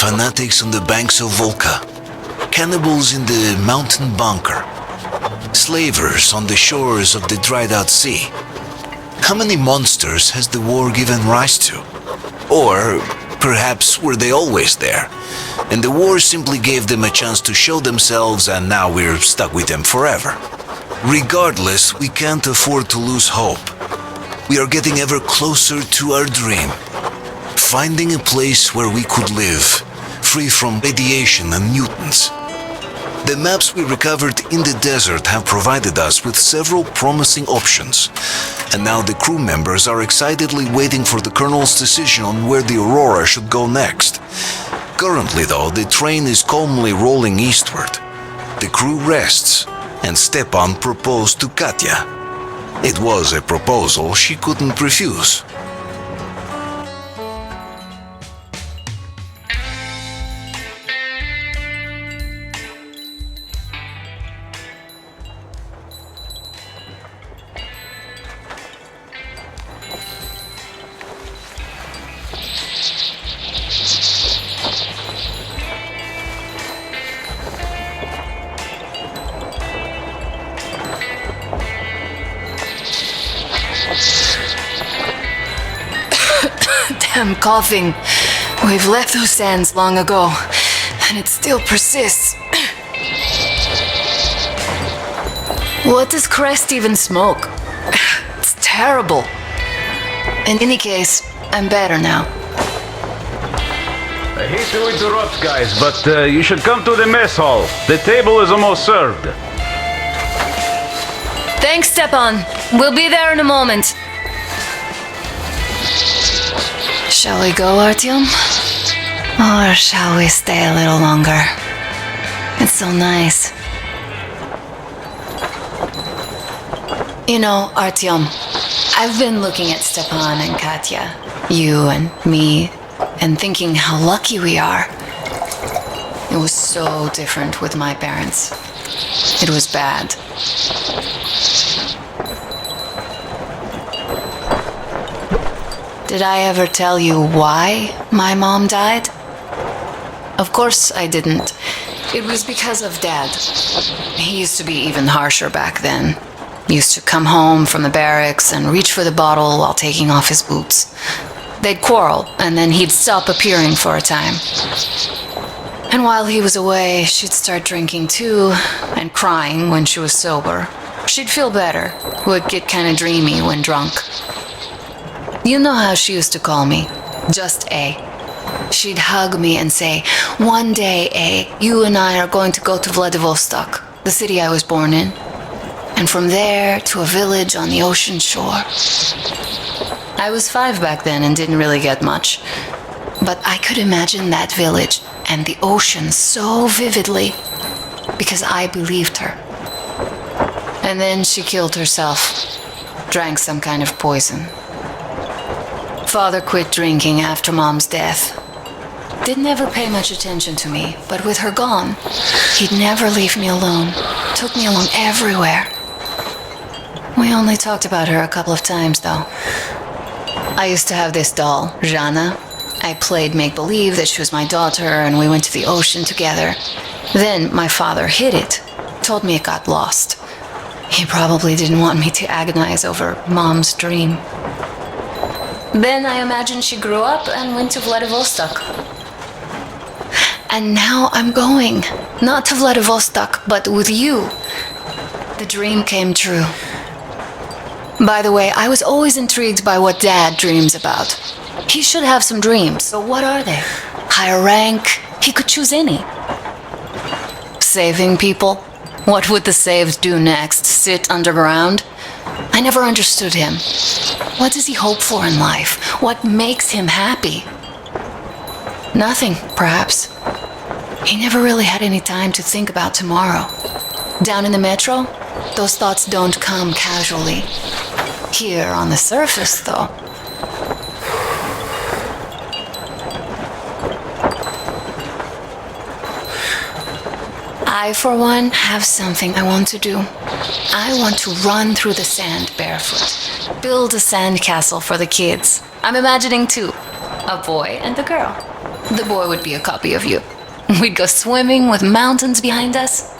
fanatics on the banks of Volga, cannibals in the mountain bunker, slavers on the shores of the dried-out sea. How many monsters has the war given rise to? Or perhaps were they always there, and the war simply gave them a chance to show themselves and now we're stuck with them forever? Regardless, we can't afford to lose hope. We are getting ever closer to our dream, finding a place where we could live, free from radiation and mutants. The maps we recovered in the desert have provided us with several promising options, and now the crew members are excitedly waiting for the Colonel's decision on where the Aurora should go next. Currently, though, the train is calmly rolling eastward. The crew rests, and Stepan proposed to Katya. It was a proposal she couldn't refuse. I'm coughing. We've left those sands long ago, and it still persists. What does Crest even smoke? It's terrible. In any case, I'm better now. I hate to interrupt, guys, but you should come to the mess hall. The table is almost served. Thanks, Stepan. We'll be there in a moment. Shall we go, Artyom? Or shall we stay a little longer? It's so nice. You know, Artyom, I've been looking at Stepan and Katya, you and me, and thinking how lucky we are. It was so different with my parents. It was bad. Did I ever tell you why my mom died? Of course I didn't. It was because of Dad. He used to be even harsher back then. He used to come home from the barracks and reach for the bottle while taking off his boots. They'd quarrel, and then he'd stop appearing for a time. And while he was away, she'd start drinking too, and crying when she was sober. She'd feel better, would get kinda dreamy when drunk. You know how she used to call me? Just A. She'd hug me and say, "One day, A, you and I are going to go to Vladivostok, the city I was born in. And from there to a village on the ocean shore." I was 5 back then and didn't really get much. But I could imagine that village and the ocean so vividly because I believed her. And then she killed herself, drank some kind of poison. Father quit drinking after Mom's death. Didn't ever pay much attention to me, but with her gone, he'd never leave me alone. Took me along everywhere. We only talked about her a couple of times, though. I used to have this doll, Zhana. I played make-believe that she was my daughter, and we went to the ocean together. Then my father hid it, told me it got lost. He probably didn't want me to agonize over Mom's dream. Then I imagine she grew up and went to Vladivostok. And now I'm going, not to Vladivostok, but with you. The dream came true. By the way, I was always intrigued by what Dad dreams about. He should have some dreams, so what are they? Higher rank? He could choose any. Saving people? What would the saved do next? Sit underground? I never understood him. What does he hope for in life? What makes him happy? Nothing, perhaps. He never really had any time to think about tomorrow. Down in the metro, those thoughts don't come casually. Here on the surface, though. I, for one, have something I want to do. I want to run through the sand barefoot. Build a sand castle for the kids. I'm imagining 2. A boy and a girl. the boy would be a copy of you. We'd go swimming with mountains behind us.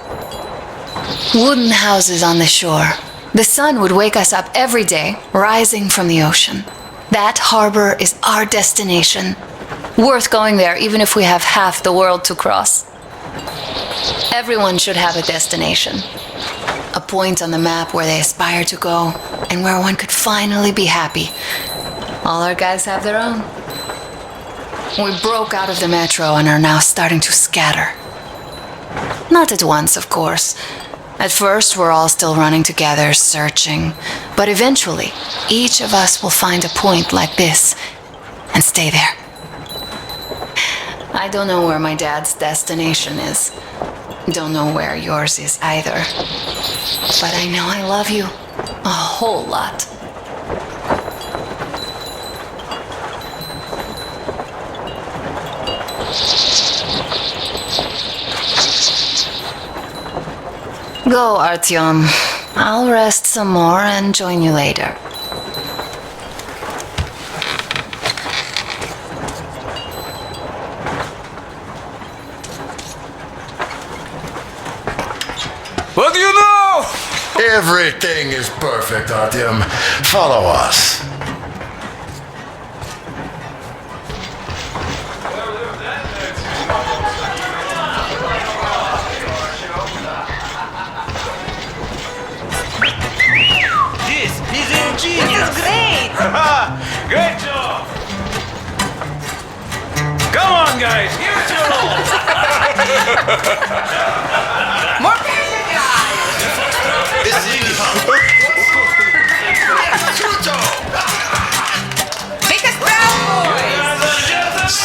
Wooden houses on the shore. The sun would wake us up every day, rising from the ocean. That harbor is our destination. Worth going there even if we have half the world to cross. Everyone should have a destination. A point on the map where they aspire to go, and where one could finally be happy. All our guys have their own. We broke out of the metro and are now starting to scatter. Not at once, of course. At first, we're all still running together, searching. But eventually, each of us will find a point like this and stay there. I don't know where my dad's destination is. Don't know where yours is either. But I know I love you a whole lot. Go, Artyom. I'll rest some more and join you later. What do you know? Everything is perfect, Artyom. Follow us. This is ingenious. This is great! Great job! Come on, guys, give it your all! More passion, guys! Make us proud, boys!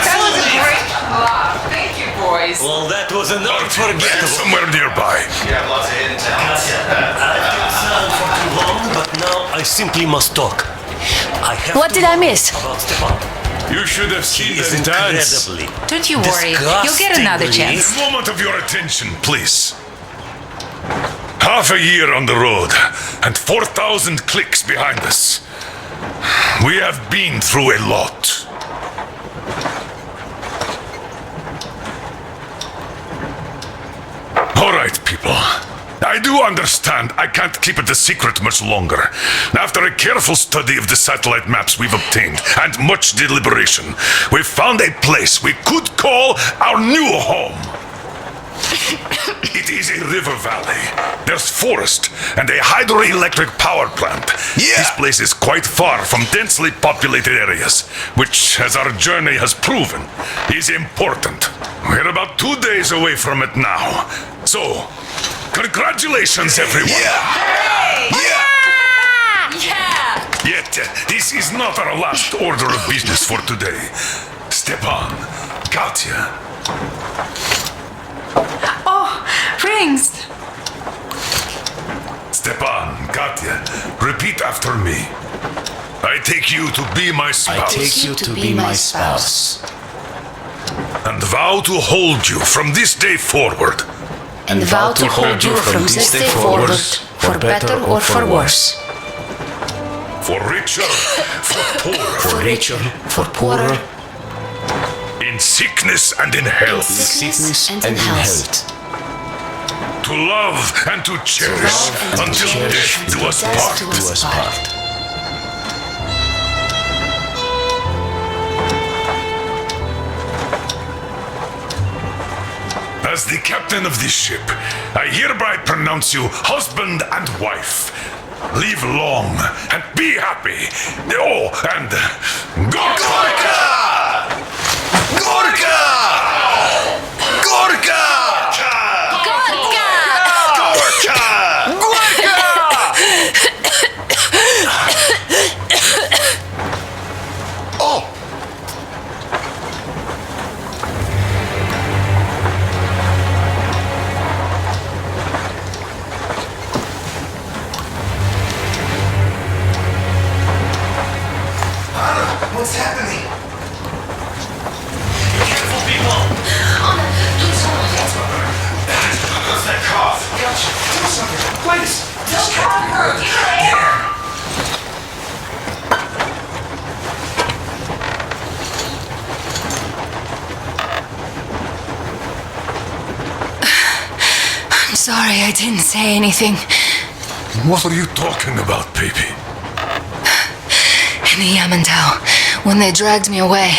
That was a great job. Thank you, boys. Well, that was an unforgettable. Somewhere nearby. But now I simply must talk. I have What to did I know miss? about Stepan. You should have He seen is the dance. incredibly. Don't you worry. You'll get another disgustingly- chance. A moment of your attention, please. Half a year on the road, and 4,000 clicks behind us. We have been through a lot. All right, people. I do understand I can't keep it a secret much longer. After a careful study of the satellite maps we've obtained, and much deliberation, we've found a place we could call our new home. It is a river valley. There's forest and a hydroelectric power plant. This place is quite far from densely populated areas, which, as our journey has proven, is important. We're about 2 days away from it now. So, congratulations, everyone. Yeah! Yet, this is not our last order of business for today. Stepan, Katya, Oh, rings! Stepan, Katya, repeat after me. I take you to be my spouse. take you to be my spouse. And vow to hold you from this day forward. And vow to hold you from this day forward, for better or for worse. For richer, for poorer. For richer, for poorer, In sickness and in health. sickness and in health. To love and to cherish until death do us part. As the captain of this ship, I hereby pronounce you husband and wife. Live long and be happy. Oh, and Gorka! Gorka! Gorka! Oh! What's happening? sorry I didn't say anything. What are you talking about, baby? In the Yamantau, when they dragged me away,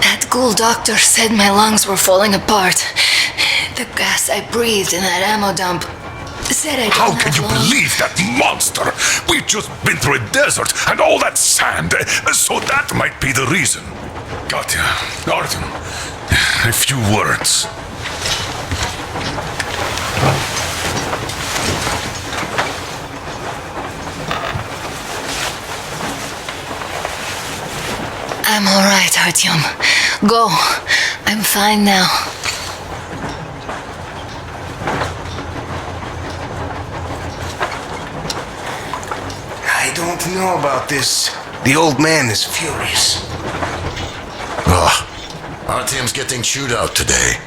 that ghoul doctor said my lungs were falling apart. The gas I breathed in that ammo dump said I How don't can have you long. believe that monster? We've just been through a desert and all that sand, so that might be the reason. Katya, Artyom, a few words. I'm all right, Artyom. Go. I'm fine now. I don't know about this. The old man is furious. Artyom's getting chewed out today.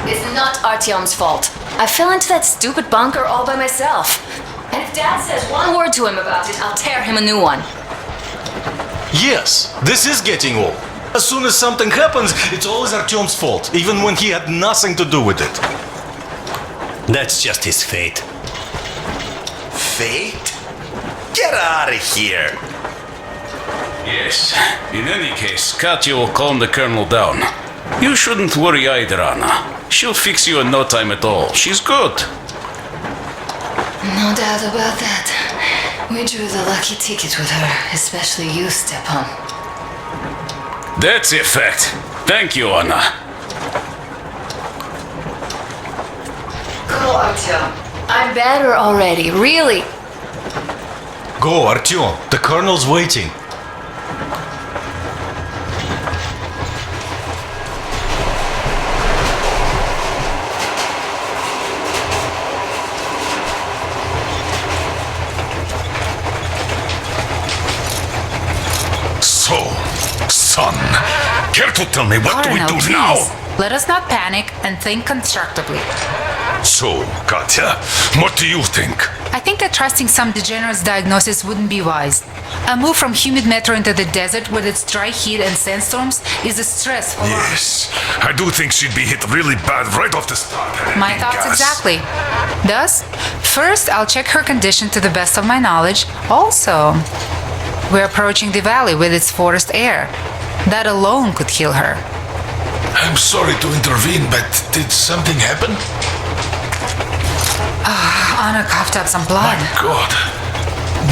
It's not Artyom's fault. I fell into that stupid bunker all by myself. And if Dad says one word to him about it, I'll tear him a new one. Yes, this is getting old. As soon as something happens, it's always Artyom's fault, even when he had nothing to do with it. That's just his fate. Fate? Get out of here! Yes. In any case, Katya will calm the colonel down. You shouldn't worry either, Anna. She'll fix you in no time at all. She's good. No doubt about that. We drew the lucky ticket with her, especially you, Stepan. That's a fact. Thank you, Anna. Go, Artyom. I'm better already, really. Go, Artyom. The colonel's waiting. So, son, care to tell me what do we Colonel, do please. now? Let us not panic and think constructively. So, Katya, what do you think? I think that trusting some degenerate's diagnosis wouldn't be wise. A move from humid metro into the desert with its dry heat and sandstorms is a stress for her. Yes, I do think she'd be hit really bad right off the start. My thoughts exactly. Thus, first I'll check her condition to the best of my knowledge. Also, we're approaching the valley with its forest air. That alone could kill her. I'm sorry to intervene, but did something happen? Anna coughed up some blood. God.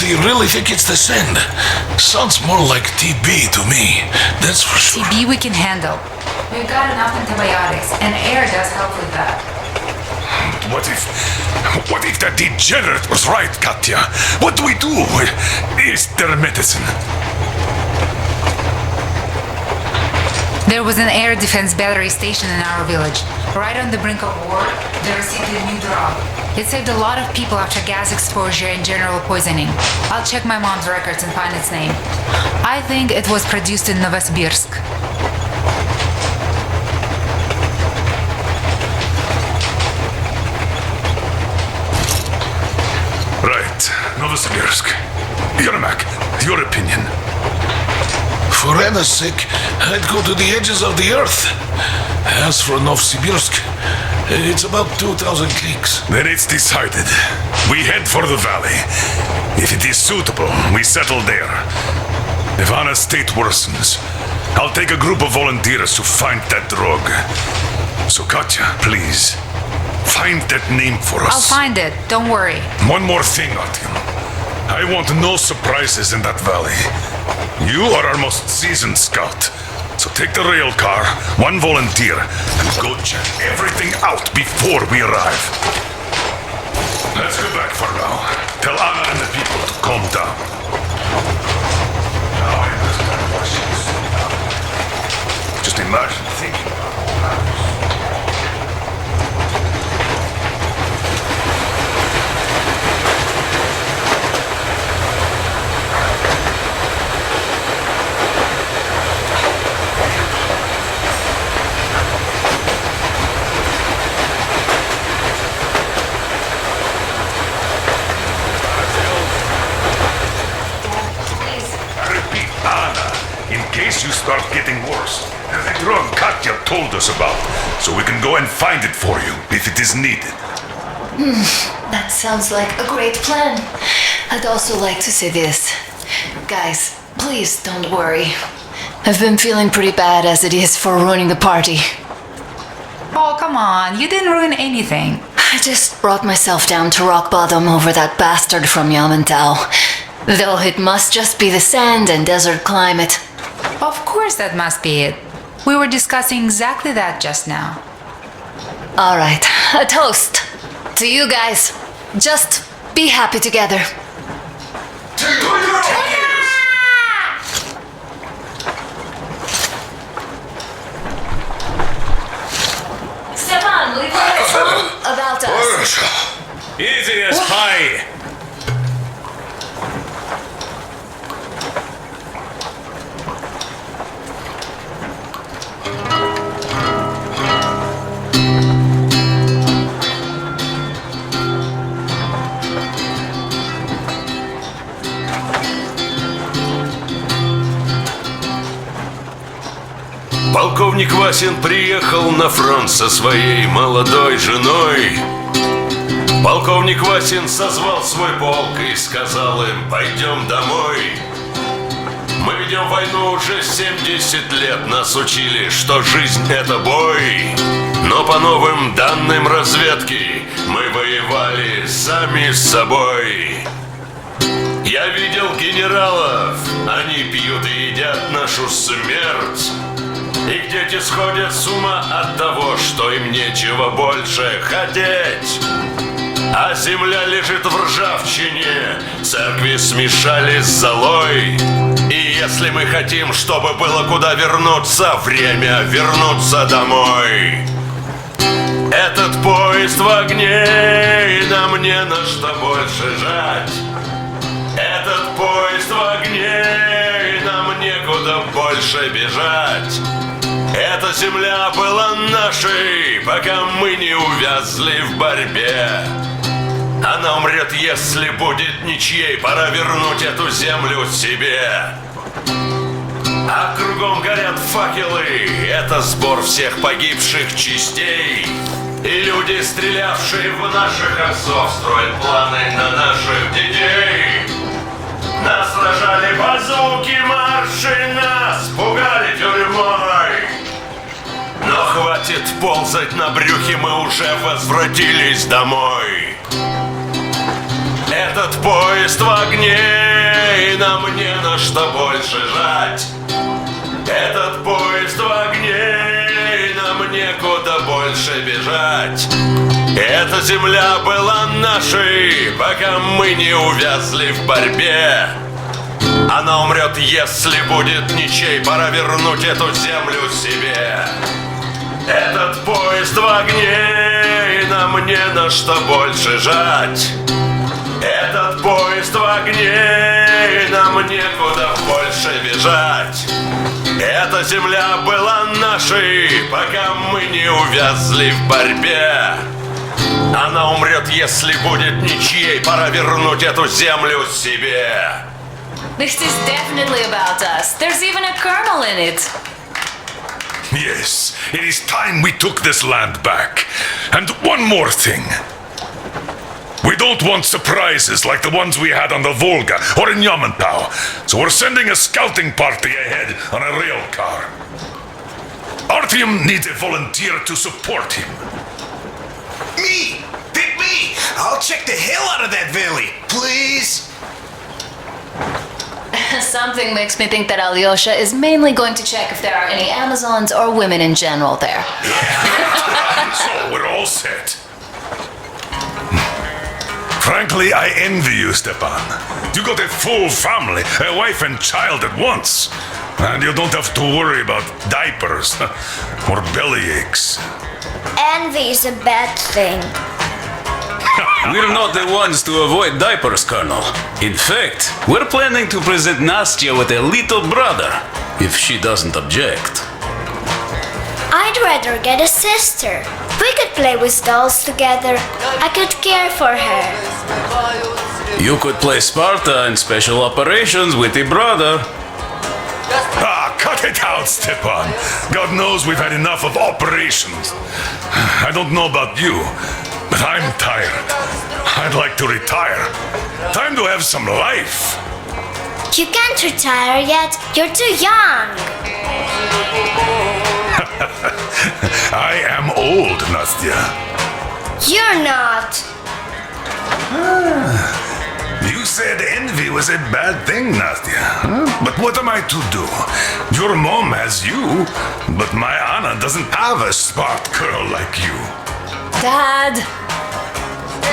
Do you really think it's the sand? Sounds more like TB to me, that's for sure. TB we can handle. We've got enough antibiotics, and air does help with that. What if that degenerate was right, Katya? What do we do? Is there medicine? There was an air defense battery station in our village. Right on the brink of war, they received a new drug. It saved a lot of people after gas exposure and general poisoning. I'll check my mom's records and find its name. I think it was produced in Novosibirsk. Right, Novosibirsk. Yermak, your opinion? For Anna's sake, I'd go to the edges of the earth. As for Novosibirsk, it's about 2,000 cliques. Then it's decided. We head for the valley. If it is suitable, we settle there. If Anna's state worsens, I'll take a group of volunteers to find that drug. So Katya, please, find that name for us. I'll find it, don't worry. One more thing, Artyom. I want no surprises in that valley. You are our most seasoned scout. So take the rail car, one volunteer, and go check everything out before we arrive. Let's go back for now. Tell Anna and the people to calm down. Now I understand why she was so down. Just imagine thinking about all that. case you start getting worse. There's a drug Katya told us about, so we can go and find it for you if it is needed. That sounds like a great plan. I'd also like to say this. Guys, please don't worry. I've been feeling pretty bad as it is for ruining the party. Oh, come on. You didn't ruin anything. I just brought myself down to rock bottom over that bastard from Yamantau. Though it must just be the sand and desert climate. Of course that must be it. We were discussing exactly that just now. Alright, a toast. To you guys. Just be happy together. Stepan, will you tell us all about us? Easy as pie. Полковник Васин приехал на фронт со своей молодой женой. Полковник Васин созвал свой полк и сказал им: пойдем домой. Мы ведем войну уже 70 лет, нас учили, что жизнь это бой. Но по новым данным разведки мы воевали сами с собой. Я видел генералов, они пьют и едят нашу смерть. Их дети сходят с ума от того, что им нечего больше хотеть. А земля лежит в ржавчине, церкви смешались с золой. И если мы хотим, чтобы было куда вернуться, время вернуться домой. Этот поезд в огне, и нам не на что больше жать. Этот поезд в огне, и нам некуда больше бежать. Эта земля была нашей, пока мы не увязли в борьбе. Она умрет, если будет ничьей, пора вернуть эту землю себе. А кругом горят факелы, это сбор всех погибших частей. И люди, стрелявшие в наших отцов, строят планы на наших детей. Нас сражали базуки, марши, нас пугали тюрьмой. Но хватит ползать на брюхе, мы уже возвратились домой. Этот поезд в огне, и нам не на что больше жать. Этот поезд в огне, и нам некуда больше бежать. Эта земля была нашей, пока мы не увязли в борьбе. Она умрет, если будет ничей, пора вернуть эту землю себе. Этот поезд в огне, и нам не на что больше жать. Этот поезд в огне, и нам некуда больше бежать. Эта земля была нашей, пока мы не увязли в борьбе. Она умрет, если будет ничьей, пора вернуть эту землю себе. This is definitely about us. There's even a colonel in it. Yes, it is time we took this land back. And one more thing. We don't want surprises like the ones we had on the Volga or in Yamantau, so we're sending a scouting party ahead on a rail car. Artyom needs a volunteer to support him. Me! Pick me! I'll check the hell out of that valley, please! Something makes me think that Alyosha is mainly going to check if there are any Amazons or women in general there. So we're all set. Frankly, I envy you, Stepan. You got a full family, a wife and child at once. And you don't have to worry about diapers or bellyaches. Envy is a bad thing. We're not the ones to avoid diapers, Colonel. In fact, we're planning to present Nastya with a little brother, if she doesn't object. I'd rather get a sister. We could play with dolls together. I could care for her. You could play Sparta in special operations with your brother. Ah, cut out, Stepan. God knows we've had enough of operations. I don't know about you, but I'm tired. I'd like to retire. Time to have some life. You can't retire yet. You're too young. I am old, Nastya. You're not. You said envy was a bad thing, Nastya. But what am I to do? Your mom has you, but my Anna doesn't have a smart girl like you. Dad!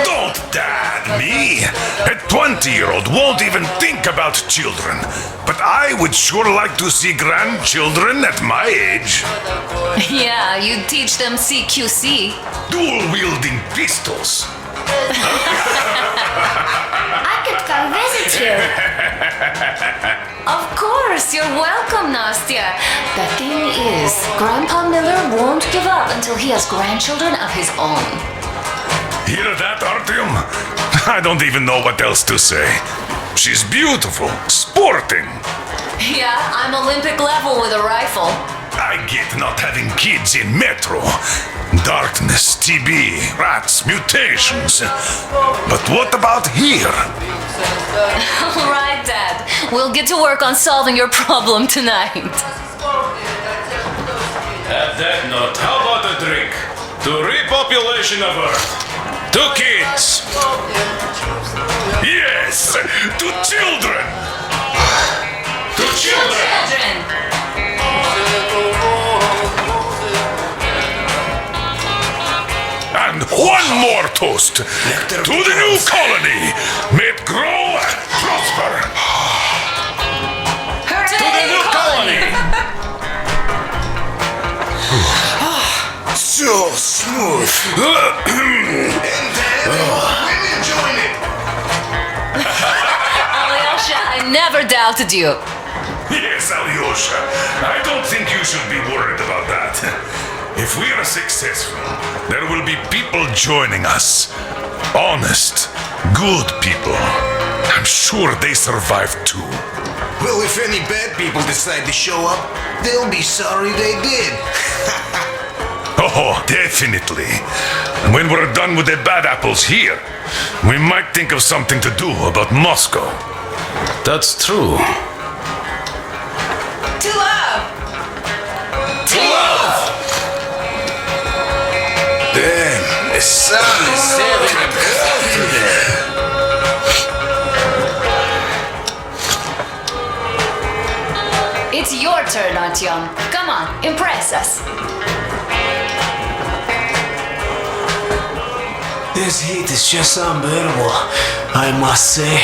Don't dad me! A 20-year-old won't even think about children. But I would sure like to see grandchildren at my age. Yeah, you teach them CQC. Dual-wielding pistols. I could come visit you. Of course, you're welcome, Nastya. The thing is, Grandpa Miller won't give up until he has grandchildren of his own. Hear that, Artyom? I don't even know what else to say. She's beautiful, sporting. Yeah, I'm Olympic level with a rifle. I get not having kids in Metro. Darkness, TB, rats, mutations. But what about here? All right, Dad. We'll get to work on solving your problem tonight. At that note, how about a drink? To repopulation of Earth. To kids. Yes, to children. To children. And one more toast to the new colony. May it grow and prosper. To the new colony. So smooth. And women join it. Alyosha, I never doubted you. Yes, Alyosha. I don't think you should be worried about that. If we are successful, there will be people joining us. Honest, good people. I'm sure they survive too. Well, if any bad people decide to show up, they'll be sorry they did. Oh, definitely. And when we're done with the bad apples here, we might think of something to do about Moscow. That's true. To love. To love. Damn, the sun is setting up today. It's your turn, Artyom. Come on, impress us. This heat is just unbearable, I must say.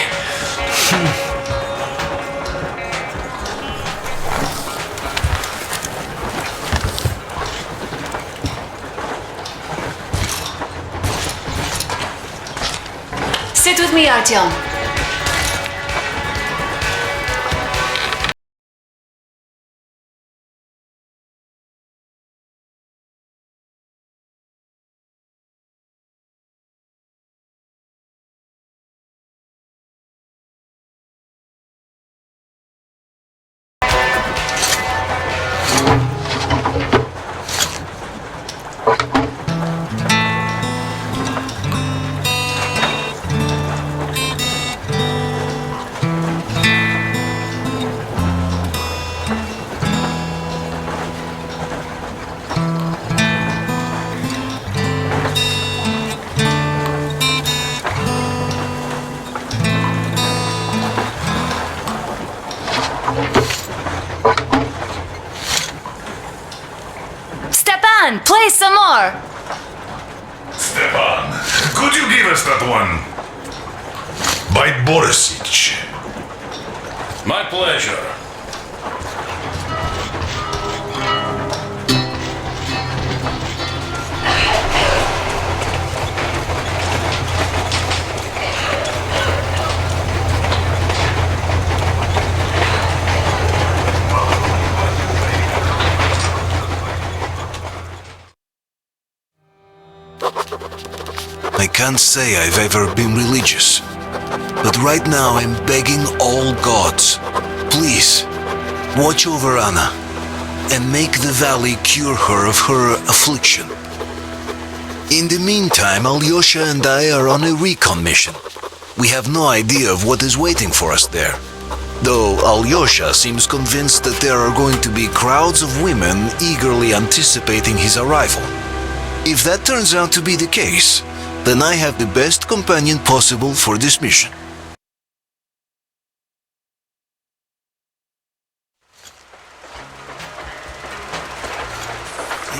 Sit with me, Artyom. Stepan, play some more. Stepan, could you give us that one? By Borisich. My pleasure. I can't say I've ever been religious, but right now I'm begging all gods, please, watch over Anna. and make the valley cure her of her affliction. In the meantime, Alyosha and I are on a recon mission. We have no idea of what is waiting for us there, though Alyosha seems convinced that there are going to be crowds of women eagerly anticipating his arrival. If that turns out to be the case, then I have the best companion possible for this mission.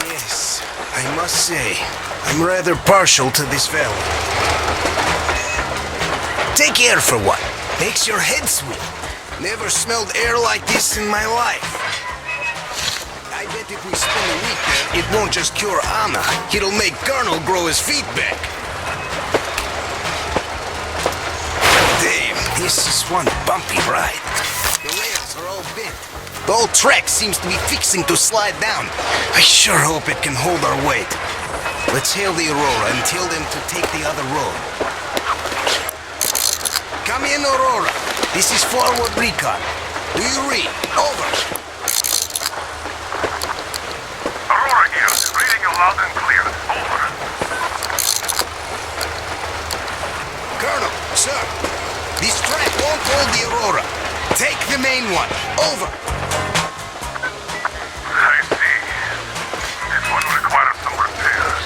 Yes, I must say, I'm rather partial to this valley. Take air for one. Makes your head swim. Never smelled air like this in my life. I bet if we spend a week there, it won't just cure Anna. It'll make Colonel grow his feet back. Damn, this is one bumpy ride. The rails are all bent. The whole track seems to be fixing to slide down. I sure hope it can hold our weight. Let's hail the Aurora and tell them to take the other road. Come in, Aurora. This is forward recon. Do you read? Over. Aurora here, reading you loud and clear. Over. Colonel, sir. This track won't hold the Aurora. Take the main one. Over. I see. This one requires some repairs.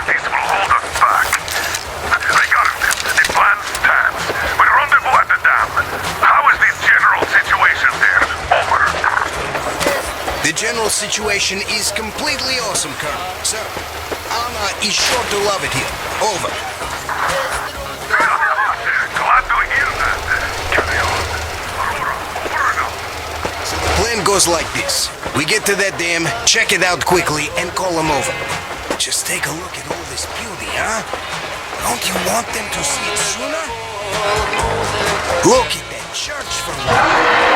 This will hold us back. Regardless, the plan stands. We rendezvous at the dam. How is the general situation there? Over. The general situation is completely awesome, Colonel. Sir, Anna is sure to love it here. Over. Glad to hear that. Carry on. Aurora, over now. So the plan goes like this. We get to that dam, check it out quickly, and call them over. Just take a look at all this beauty, huh? Don't you want them to see it sooner? Look at that church for one.